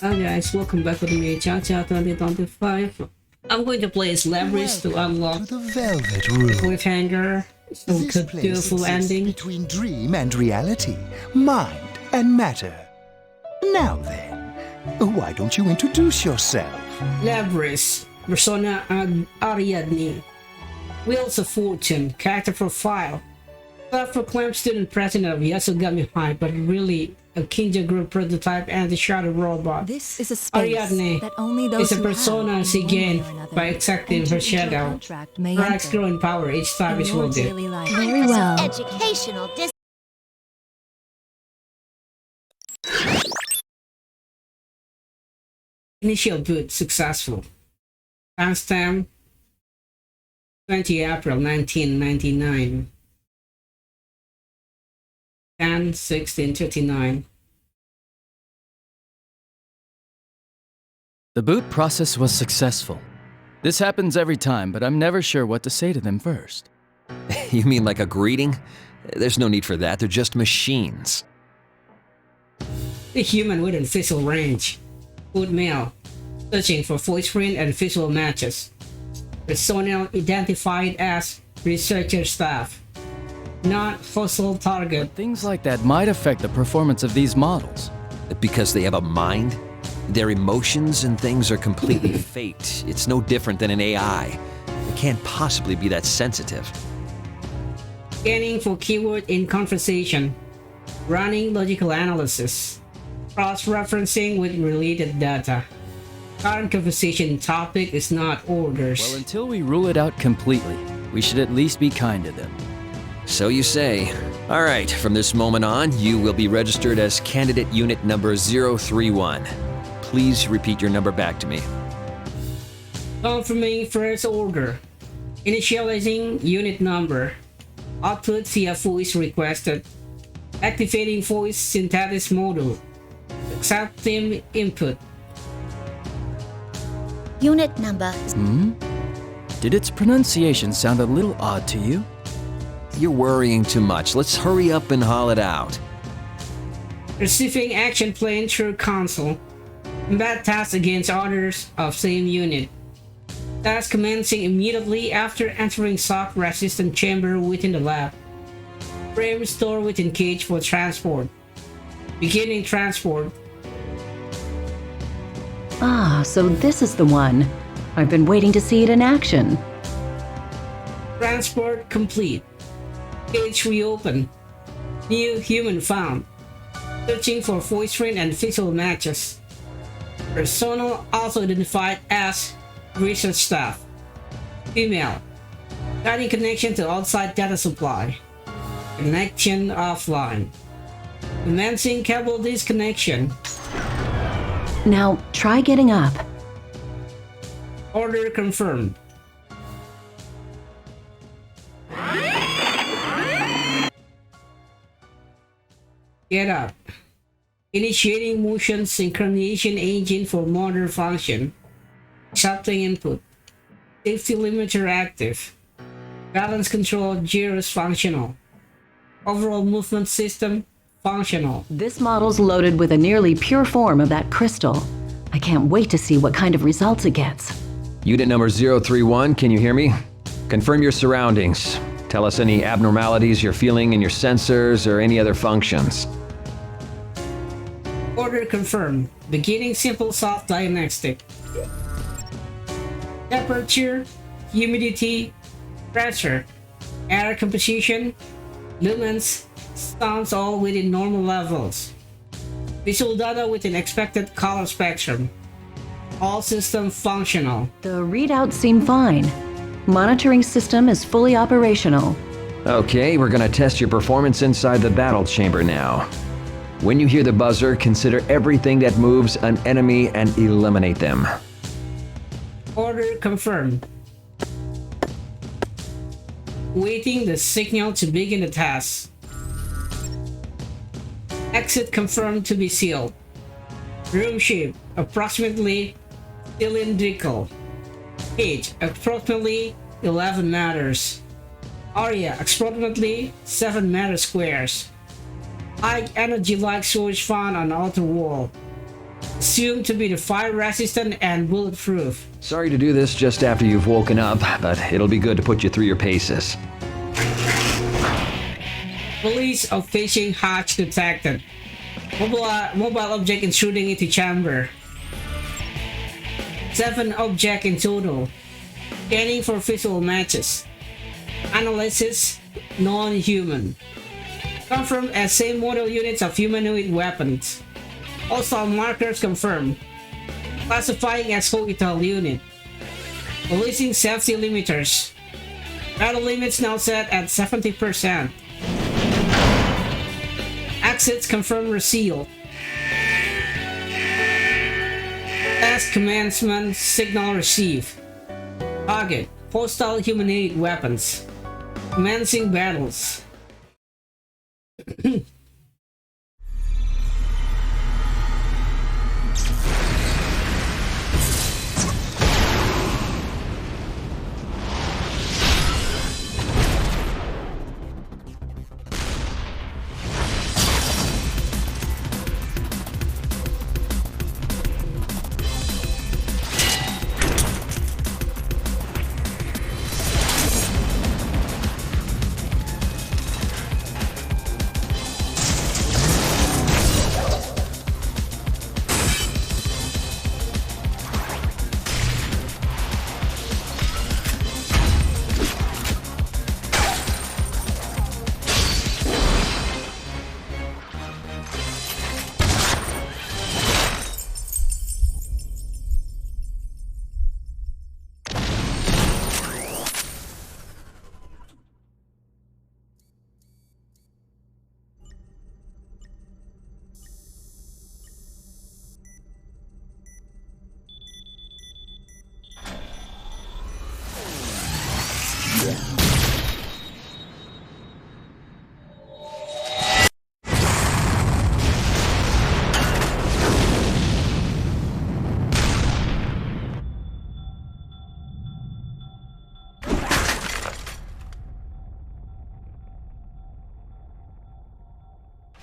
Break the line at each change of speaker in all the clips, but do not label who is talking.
Hi guys, welcome back to the new Cha-Cha 2025. I'm going to play as Labrys to unlock
To the Velvet
the
Room.
cliffhanger so we
This
could do a
place
full
exists
ending.
between dream and reality, mind and matter. Now then, why don't you introduce yourself?
Labrys, persona Ariadne. Wheels of Fortune, character profile. Self-proclaimed student president of Yasogami High, but really a Kinja Group prototype and the shadow robot.
This is a space
Ariadne
that only those
is a
who
persona
have,
she
in one way
gained
or another,
by accepting
entered
her
into a
shadow.
contract may
Her acts
enter.
grow in power each time
In
it's
your
wounded.
daily life.
Very well. Educational
Initial boot successful. Timestamp 20 April 1999. 10/16/39.
The boot process was successful. This happens every time, but I'm never sure what to say to them first.
You mean like a greeting? There's no need for that, they're just machines.
The human within visual range. Food male. Searching for voice print and visual matches. Personnel identified as researcher staff. Not hostile target.
Things like that might affect the performance of these models.
Because they have a mind? Their emotions and things are completely faked. It's no different than an AI. It can't possibly be that sensitive.
Scanning for keyword in conversation. Running logical analysis. Cross-referencing with related data. Current conversation topic is not orders.
Well, until we rule it out completely, we should at least be kind to them.
So you say. All right, from this moment on, you will be registered as candidate unit number 031. Please repeat your number back to me.
Confirming first order. Initializing unit number. Output via voice requested. Activating voice synthesis module. Accepting input.
unit number.
Did its pronunciation sound a little odd to you?
You're worrying too much. Let's hurry up and haul it out.
Receiving action plane through console. Combat tasks against others of same unit. Task commencing immediately after entering shock resistant chamber within the lab. Frame stored within cage for transport. Beginning transport.
Ah, so this is the one. I've been waiting to see it in action.
Transport complete. Cage reopened. New human found. Searching for voice print and visual matches. Persona also identified as research staff. Female. Cutting connection to outside data supply. Connection offline. Commencing cable disconnection.
Now, try getting up.
Order confirmed. Get up. Initiating motion synchronization engine for motor function. Accepting input. Safety limiter active. Balance control gyros functional. Overall movement system functional.
This model's loaded with a nearly pure form of that crystal. I can't wait to see what kind of results it gets.
Unit number 031, can you hear me? Confirm your surroundings. Tell us any abnormalities you're feeling in your sensors or any other functions.
Order confirmed. Beginning simple soft diagnostic. Temperature, humidity, pressure, air composition, lumens, sounds all within normal levels. Visual data within expected color spectrum. All system functional.
The readouts seem fine. Monitoring system is fully operational.
Okay, we're gonna test your performance inside the battle chamber now. When you hear the buzzer, consider everything that moves an enemy and eliminate them.
Order confirmed. Waiting the signal to begin the task. Exit confirmed to be sealed. Room shape approximately cylindrical. Age approximately 11 meters. Area approximately 7 meter squares. High energy light source found on outer wall. assumed to be the fire resistant and bulletproof.
Sorry to do this just after you've woken up, but it'll be good to put you through your paces.
Release of fishing hatch detected. Mobile object intruding into chamber. 7 objects in total. Scanning for visual matches. Analysis, non-human. Confirmed as same model units of humanoid weapons. Also markers confirmed. Classifying as orbital unit. Releasing safety limiters. Battle limits now set at 70%. Exits confirmed resealed. Task commencement signal received. Target hostile humanoid weapons. Commencing battles.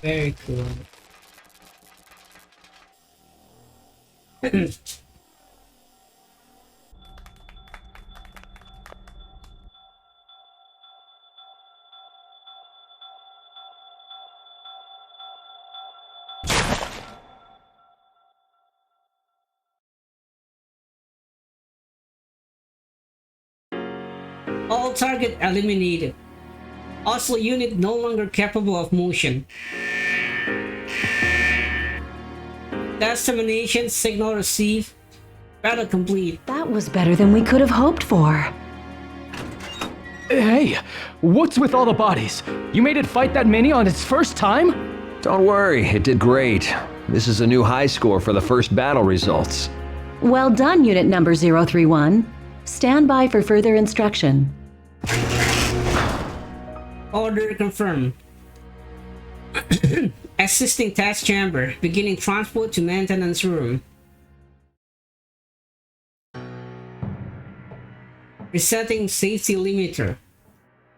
Very cool. All target eliminated. Hostile unit no longer capable of motion. Destination signal received. Battle complete.
That was better than we could have hoped for.
Hey, what's with all the bodies? You made it fight that many on its first time?
Don't worry, it did great. This is a new high score for the first battle results.
Well done, Unit Number 031. Stand by for further instruction.
Order confirmed. Assisting test chamber, beginning transport to maintenance room. Resetting safety limiter.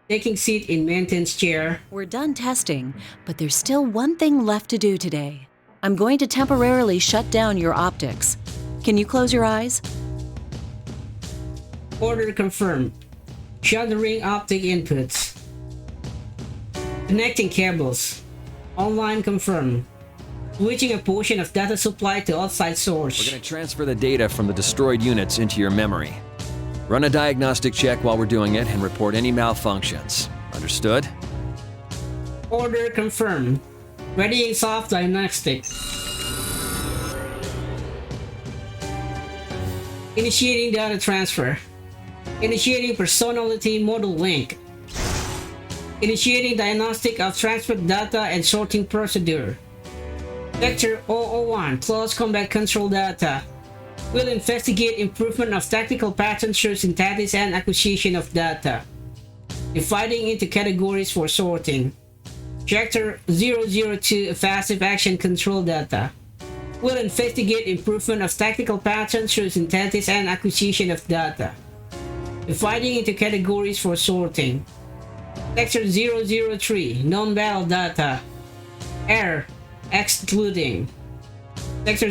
Taking seat in maintenance chair.
We're done testing, but there's still one thing left to do today. I'm going to temporarily shut down your optics. Can you close your eyes?
Order confirmed. Shuttering optic inputs. Connecting cables. Online confirmed. Switching a portion of data supply to outside source.
We're going to transfer the data from the destroyed units into your memory. Run a diagnostic check while we're doing it and report any malfunctions. Understood?
Order confirmed. Readying soft diagnostic. Initiating data transfer. Initiating personality model link. Initiating diagnostic of transferred data and sorting procedure. Sector 001 close combat control data. Will investigate improvement of tactical patterns through synthesis and acquisition of data. Dividing into categories for sorting. Sector 002 evasive action control data. Will investigate improvement of tactical patterns through synthesis and acquisition of data. Dividing into categories for sorting. Sector 003 non-battle data. Error excluding. Sector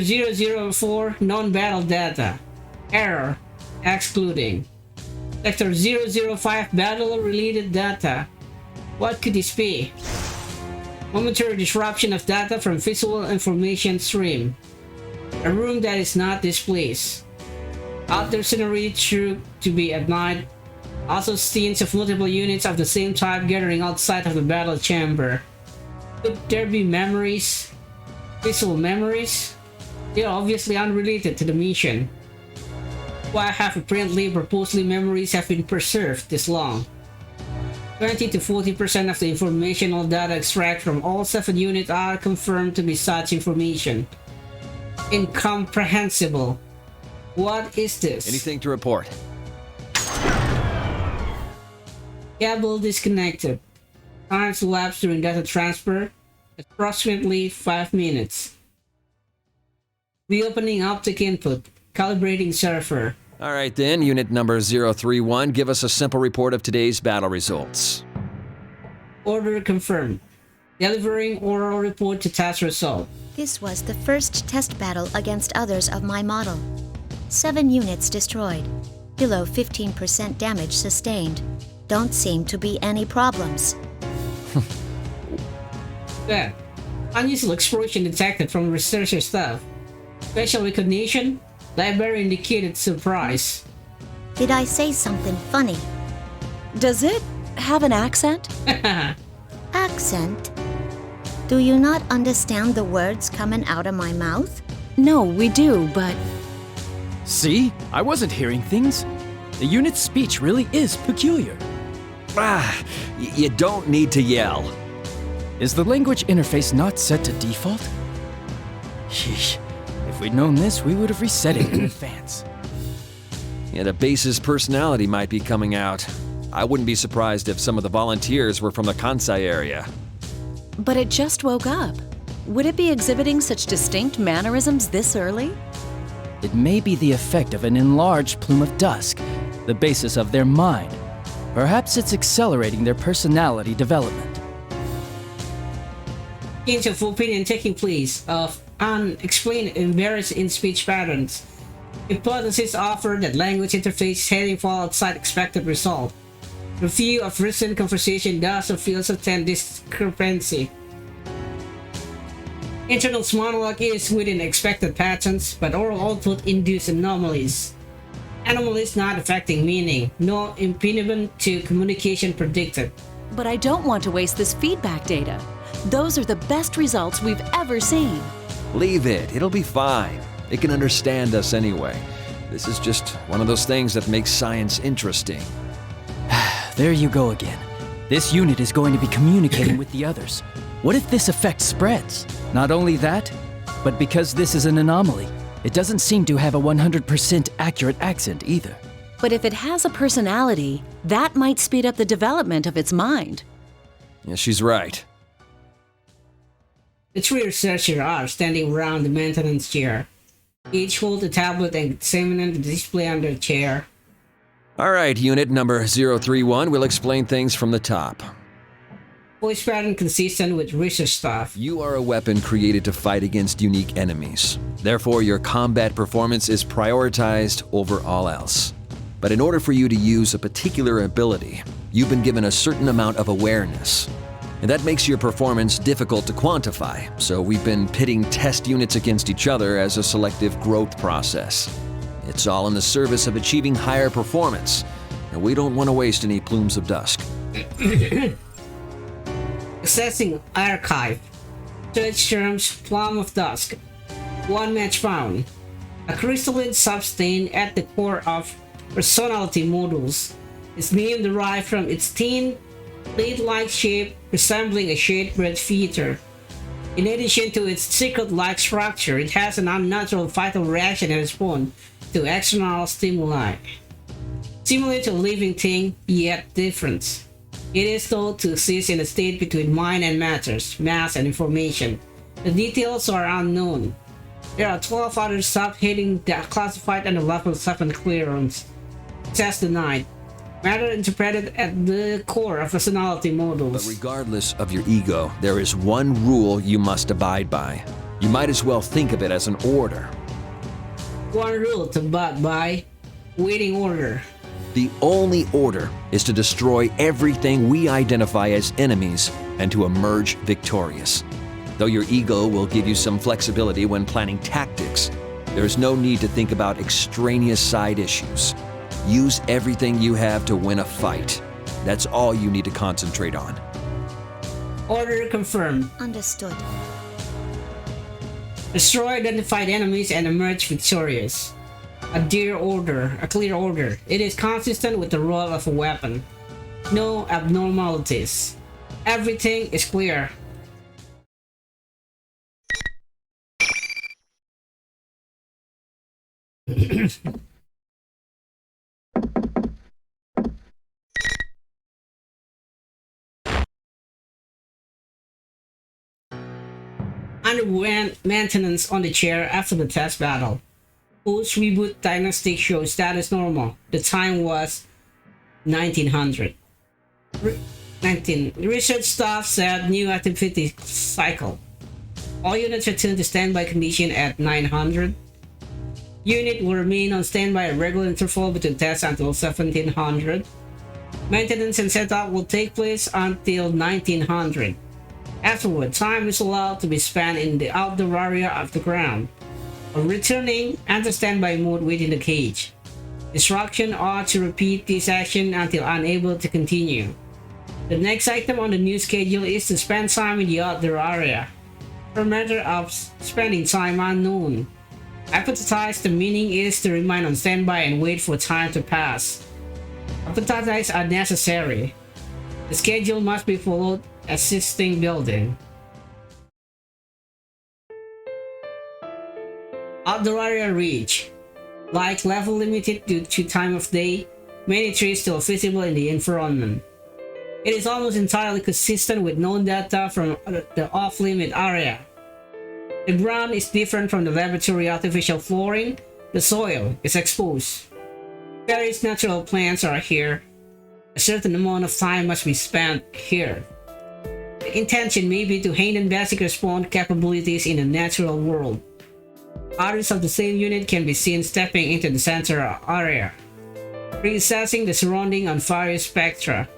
004 non-battle data. Error. Excluding. Sector 005 battle-related data. What could this be? Momentary disruption of data from visual information stream. A room that is not displaced. Outdoor scenery true to be at night. Also scenes of multiple units of the same type gathering outside of the battle chamber. Could there be memories? Visual memories? They are obviously unrelated to the mission. Why have apparently purposely memories have been preserved this long? 20 to 40% of the informational data extracted from all 7 units are confirmed to be such information. Incomprehensible. What is this?
Anything to report?
Cable disconnected. Time elapsed during data transfer, approximately 5 minutes. Reopening optic input. Calibrating server.
All right then, unit number 031, give us a simple report of today's battle results.
Order confirmed. Delivering oral report to task result.
This was the first test battle against others of my model. 7 units destroyed. Below 15% damage sustained. Don't seem to be any problems.
Then, unusual explosion detected from researcher staff. Facial recognition. Library indicated surprise.
Did I say something funny?
Does it have an accent?
Accent? Do you not understand the words coming out of my mouth?
No, we do, but
See? I wasn't hearing things. The unit's speech really is peculiar.
You don't need to yell.
Is the language interface not set to default? Sheesh. If we'd known this, we would have reset it in advance.
Yeah, the base's personality might be coming out. I wouldn't be surprised if some of the volunteers were from the Kansai area.
but it just woke up. Would it be exhibiting such distinct mannerisms this early?
It may be the effect of an enlarged plume of dusk, the basis of their mind. Perhaps it's accelerating their personality development.
Change of opinion taking place of unexplained imbalance in speech patterns. Hypothesis offered that language interface heading fall outside expected result. Review of recent conversation thus reveals a discrepancy. Internal monologue is within expected patterns, but oral output induce anomalies. Anomalies not affecting meaning, no impediment to communication predicted.
But I don't want to waste this feedback data. Those are the best results we've ever seen.
Leave it, it'll be fine. It can understand us anyway. This is just one of those things that makes science interesting.
There you go again. This unit is going to be communicating with the others. What if this effect spreads? Not only that, but because this is an anomaly, it doesn't seem to have a 100% accurate accent either.
But if it has a personality, that might speed up the development of its mind.
Yeah, she's right.
The three researchers are standing around the maintenance chair. Each hold a tablet and examining the display on their chair.
All right, unit number 031, we'll explain things from the top.
Voice pattern consistent with research staff.
You are a weapon created to fight against unique enemies. Therefore, your combat performance is prioritized over all else. But in order for you to use a particular ability, you've been given a certain amount of awareness. And that makes your performance difficult to quantify, so we've been pitting test units against each other as a selective growth process. It's all in the service of achieving higher performance, and we don't want to waste any plumes of dusk.
Accessing archive. Search terms Plum of Dusk. One match found. A crystalline substance at the core of personality modules. Its name derived from its thin, plate-like shape resembling a shade-bread feeder. In addition to its secret-like structure, it has an unnatural vital reaction and response to external stimuli. Similar to a living thing, yet different. It is thought to exist in a state between mind and matters, mass and information. The details are unknown. There are 12 other subheadings that are classified under level 7 clearance. Access denied. Matter interpreted at the core of personality
But
modules.
regardless of your ego, there is one rule you must abide by. You might as well think of it as an order.
One rule to abide by: waiting order.
The only order is to destroy everything we identify as enemies and to emerge victorious. Though your ego will give you some flexibility when planning tactics, there's no need to think about extraneous side issues. Use everything you have to win a fight. That's all you need to concentrate on.
Order confirmed.
Understood.
Destroy identified enemies and emerge victorious. A clear order. It is consistent with the role of a weapon. No abnormalities. Everything is clear. Underwent maintenance on the chair after the test battle. Post reboot diagnostic shows status normal. The time was 1900. 19. Research staff said new activity cycle. All units return to standby condition at 900. Unit will remain on standby at regular interval between tests until 1700. Maintenance and setup will take place until 1900. Afterward, time is allowed to be spent in the outdoor area of the ground. On returning, enter standby mode within the cage. Instruction are to repeat this action until unable to continue. The next item on the new schedule is to spend time in the outdoor area. For matter of spending time unknown. Hypothesize the meaning is to remain on standby and wait for time to pass. Hypothesize are necessary. The schedule must be followed. Assisting building. Outdoor area reach. Light level limited due to time of day, many trees still visible in the environment. It is almost entirely consistent with known data from the off-limit area. The ground is different from the laboratory artificial flooring. The soil is exposed. Various natural plants are here. A certain amount of time must be spent here. The intention may be to heighten basic response capabilities in the natural world. Others of the same unit can be seen stepping into the center area, reassessing the surrounding on various spectra.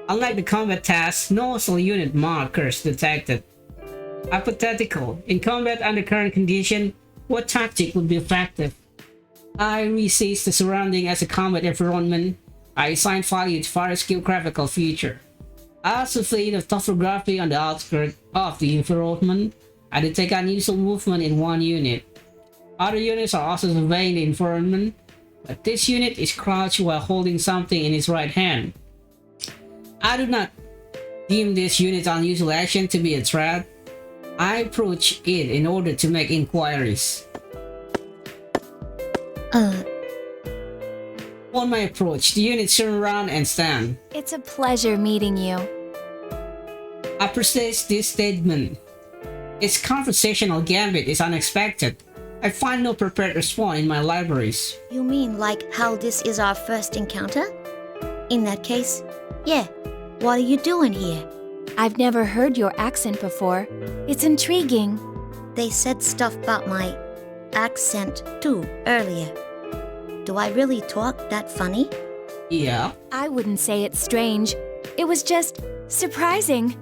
Unlike the combat tasks, no hostile unit markers detected. Hypothetical: in combat under current condition, what tactic would be effective? I reassess the surrounding as a combat environment. I assign value to various geographical feature. As a fate of topography on the outskirts of the environment, I detect unusual movement in one unit. Other units are also surveying the environment, but this unit is crouched while holding something in its right hand. I do not deem this unit's unusual action to be a threat. I approach it in order to make inquiries. On my approach, the unit turn around and stand.
It's a pleasure meeting you.
I process this statement. Its conversational gambit is unexpected. I find no prepared response in my libraries.
You mean like how this is our first encounter? In that case, yeah. What are you doing here?
I've never heard your accent before. It's intriguing.
They said stuff about my accent too earlier. Do I really talk that funny?
Yeah.
I wouldn't say it's strange. It was just surprising.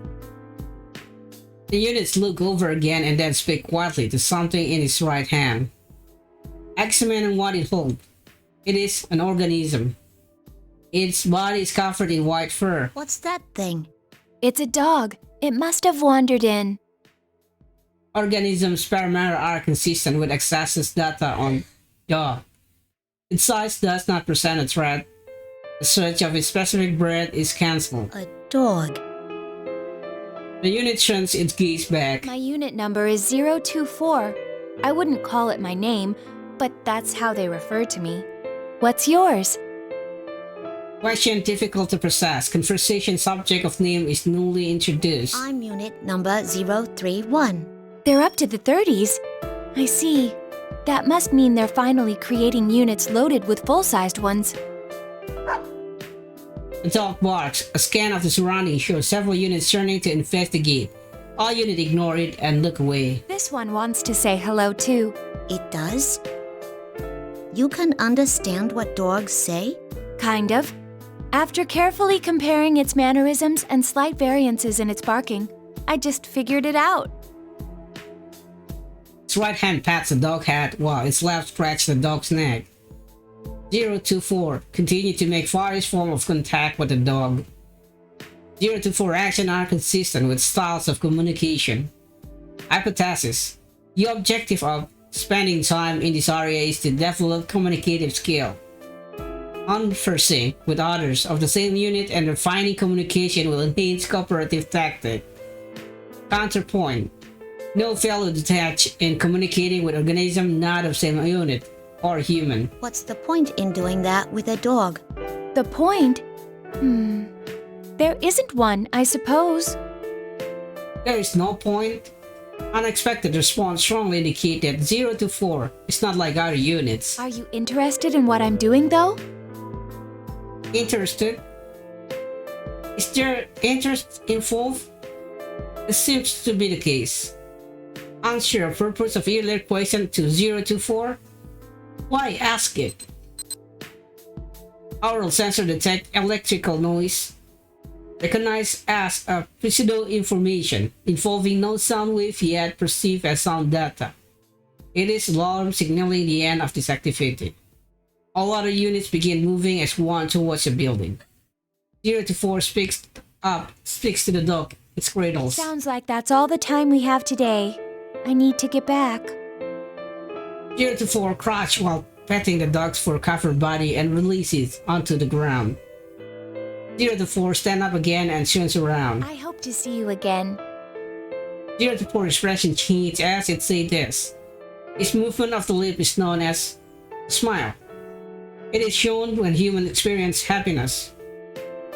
The units look over again and then speak quietly to something in its right hand. Examine what it holds. It is an organism. Its body is covered in white fur.
What's that thing?
It's a dog. It must have wandered in.
Organisms parameter are consistent with access data on dog. Its size does not present a threat. The search of a specific breed is cancelled.
A dog.
The unit turns its gaze back.
My unit number is 024. I wouldn't call it my name, but that's how they refer to me. What's yours?
Question difficult to process. Conversation subject of name is newly introduced.
I'm unit number 031.
They're up to the 30s. I see. That must mean they're finally creating units loaded with full-sized ones.
The dog barks. A scan of the surroundings shows several units turning to investigate. All units ignore it and look away.
This one wants to say hello too.
It does? You can understand what dogs say?
Kind of. After carefully comparing its mannerisms and slight variances in its barking, I just figured it out.
Its right hand pats the dog head while its left scratches the dog's neck. 024 continue to make various forms of contact with the dog. 024 actions are consistent with styles of communication. Hypothesis: the objective of spending time in this area is to develop communicative skill. Conversing with others of the same unit and refining communication will enhance cooperative tactic. Counterpoint: no value detached in communicating with organisms not of same unit or human.
What's the point in doing that with a dog?
The point? There isn't one, I suppose.
There is no point. Unexpected response strongly indicate that 024 is not like other units.
Are you interested in what I'm doing, though?
Interested? Is there interest involved? It seems to be the case. Unsure of purpose of earlier question to 024? Why ask it? Oral sensor detect electrical noise. Recognized as a pseudo information involving no sound wave yet perceived as sound data. It is alarm signaling the end of this activity. All other units begin moving as one towards the building. 024 speaks to the dog. It cradles.
Sounds like that's all the time we have today. I need to get back.
024 crouches while petting the dog's fur-covered body and releases onto the ground. 024 stand up again and turns around.
I hope to see you again.
024 expression changes as it says this. Its movement of the lip is known as smile. It is shown when humans experience happiness.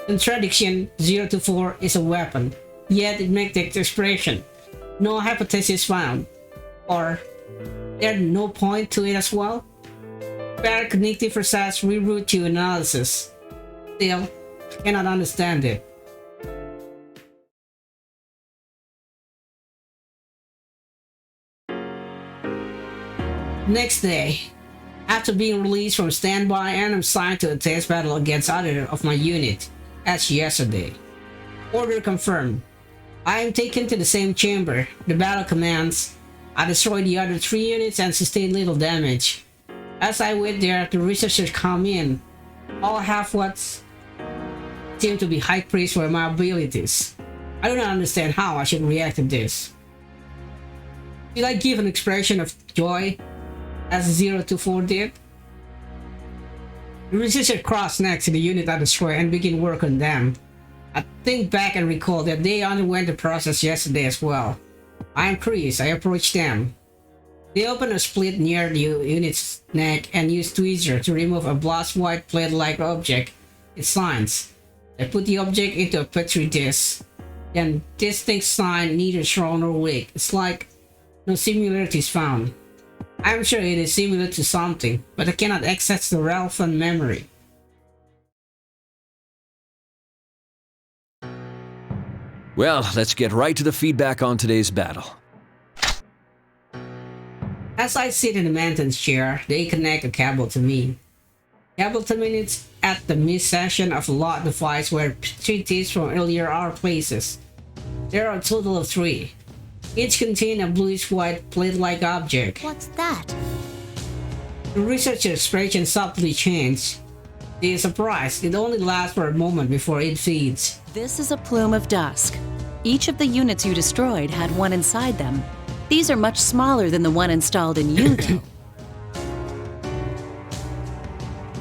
Contradiction: 024 is a weapon, yet it makes the expression. No hypothesis found. Or there's no point to it as well? Paracognitive process reroute to analysis. Still, cannot understand it. Next day, after being released from standby, I am assigned to a test battle against other of my unit, as yesterday. Order confirmed. I am taken to the same chamber. The battle commands. I destroy the other 3 units and sustain little damage. As I wait there, the researchers come in. All have what seem to be high praise for my abilities. I do not understand how I should react to this. Did I give an expression of joy as 024 did? The researcher crossed next to the unit I destroyed and begin work on them. I think back and recall that they underwent the process yesterday as well. I am curious. I approach them. They open a split near the unit's neck and use tweezer to remove a blast white plate-like object. It shines. I put the object into a petri dish. Then this thing's sign neither strong nor weak. It's like no similarities found. I'm sure it is similar to something, but I cannot access the relevant memory.
Well, let's get right to the feedback on today's battle.
As I sit in the maintenance chair, they connect a cable to me. Cable terminates at the mid-section of a lock device where treaties from earlier are places. There are a total of 3. Each contain a bluish-white plate-like object.
What's that?
The researcher's expression subtly changed. They are surprised. It only lasts for a moment before it feeds.
This is a plume of dusk. Each of the units you destroyed had one inside them. These are much smaller than the one installed in you, though.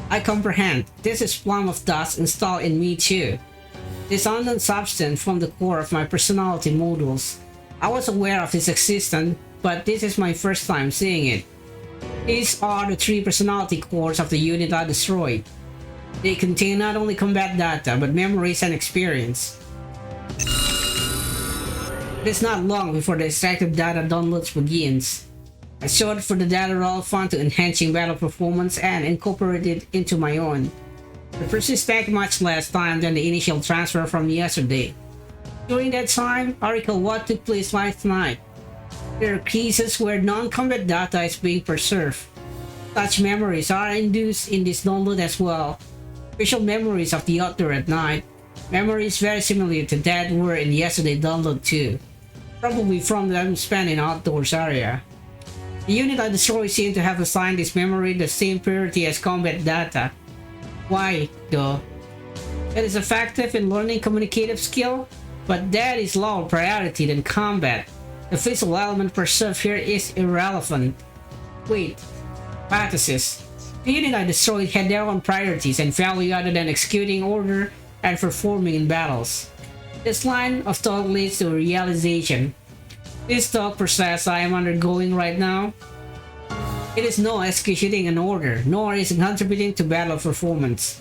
I comprehend. This is plume of dust installed in me too. This unknown substance from the core of my personality modules. I was aware of its existence, but this is my first time seeing it. These are the 3 personality cores of the unit I destroyed. They contain not only combat data, but memories and experience. It is not long before the extracted data downloads begins. I sought for the data raw fund to enhancing battle performance and incorporate it into my own. The process takes much less time than the initial transfer from yesterday. During that time, I recall what took place last night. There are cases where non-combat data is being preserved. Such memories are induced in this download as well. Visual memories of the outdoor at night. Memories very similar to that were in yesterday's download too. Probably from them spent in outdoors area. The unit I destroyed seemed to have assigned this memory the same priority as combat data. Why, though? It is effective in learning communicative skill, but that is lower priority than combat. The physical element preserved here is irrelevant. Wait, hypothesis. The unit I destroyed had their own priorities and value other than executing order and performing in battles. This line of thought leads to a realization. This thought process I am undergoing right now, it is not executing an order, nor is it contributing to battle performance.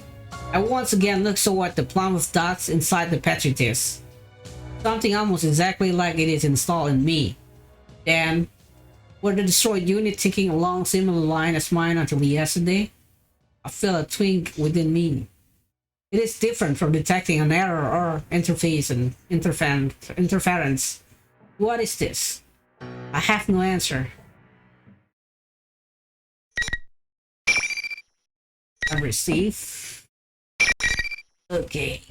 I once again look so at the plum of dots inside the petri dish. Something almost exactly like it is installed in me. Then, were the destroyed unit thinking along similar line as mine until yesterday? I feel a twinge within me. It is different from detecting an error or interface and interference. What is this? I have no answer. I receive. Okay.